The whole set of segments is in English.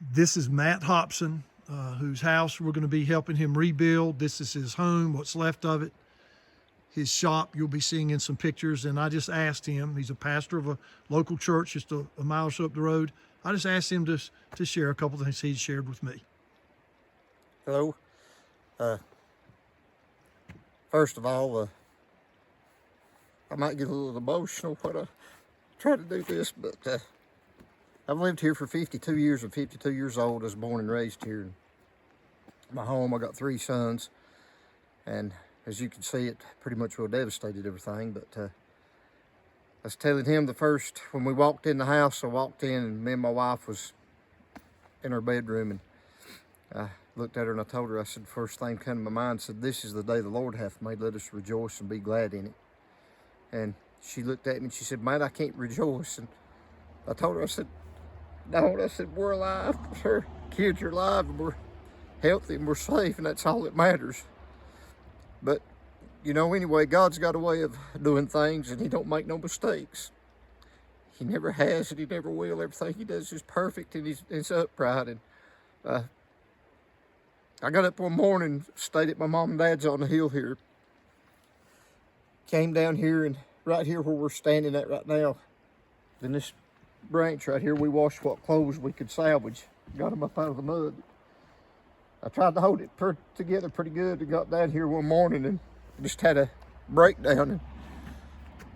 This is Matt Hopson, whose house we're going to be helping him rebuild. This is his home, what's left of it. His shop, you'll be seeing in some pictures. And I just asked him, he's a pastor of a local church just a mile or so up the road. I just asked him to share a couple of things he'd shared with me. Hello. First of all, I might get a little emotional when I try to do this, but I've lived here for 52 years. I'm 52 years old. I was born and raised here. In my home, I got 3 sons, and as you can see, it pretty much well devastated everything. But I was telling him when we walked in the house, I walked in and me and my wife was in our bedroom, and I looked at her and I told her, I said, first thing came to my mind, said, this is the day the Lord hath made, let us rejoice and be glad in it. And she looked at me and she said, man, I can't rejoice. And I told her, I said, no, I said, we're alive, her kids are alive, and we're healthy and we're safe, and that's all that matters. But, you know, anyway, God's got a way of doing things, and he don't make no mistakes. He never has, and he never will. Everything he does is perfect, and he's upright. And I got up one morning, stayed at my mom and dad's on the hill here. Came down here, and right here where we're standing at right now, in this branch right here, we washed what clothes we could salvage. Got them up out of the mud. I tried to hold it together pretty good. I got down here one morning and just had a breakdown.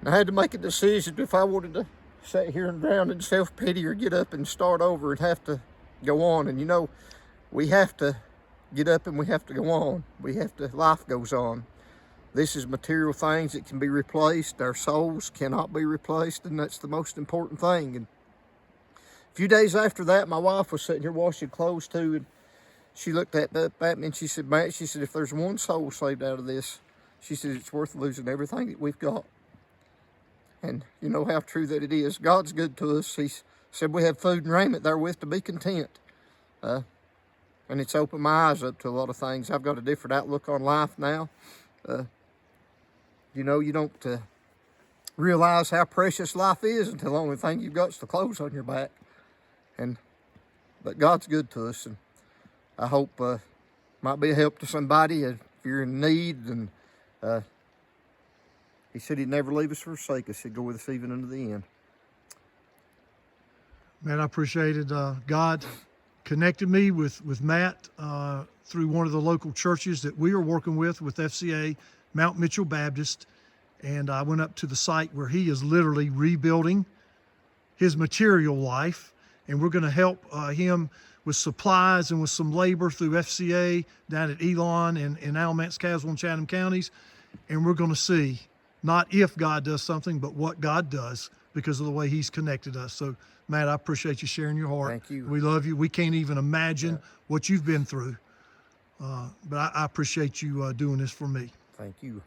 And I had to make a decision if I wanted to sit here and drown in self-pity or get up and start over and have to go on. And you know, we have to get up and we have to go on. Life goes on. This is material things that can be replaced. Our souls cannot be replaced, and that's the most important thing. And a few days after that, my wife was sitting here washing clothes too, and she looked up at me and she said, Matt, she said, if there's one soul saved out of this, she said, it's worth losing everything that we've got. And you know how true that it is. God's good to us. He said we have food and raiment therewith to be content. And it's opened my eyes up to a lot of things. I've got a different outlook on life now. You know, you don't realize how precious life is until the only thing you've got is the clothes on your back. But God's good to us, and I hope might be a help to somebody if you're in need. And he said he'd never leave us or forsake us. He'd go with us even unto the end. Man, I appreciated God connected me with Matt through one of the local churches that we are working with FCA, Mount Mitchell Baptist. And I went up to the site where he is literally rebuilding his material life. And we're going to help him with supplies and with some labor through FCA down at Elon and Alamance, Caswell, and Chatham counties. And we're going to see not if God does something, but what God does because of the way he's connected us. So, Matt, I appreciate you sharing your heart. Thank you. We love you. We can't even imagine what you've been through. But I appreciate you doing this for me. Thank you.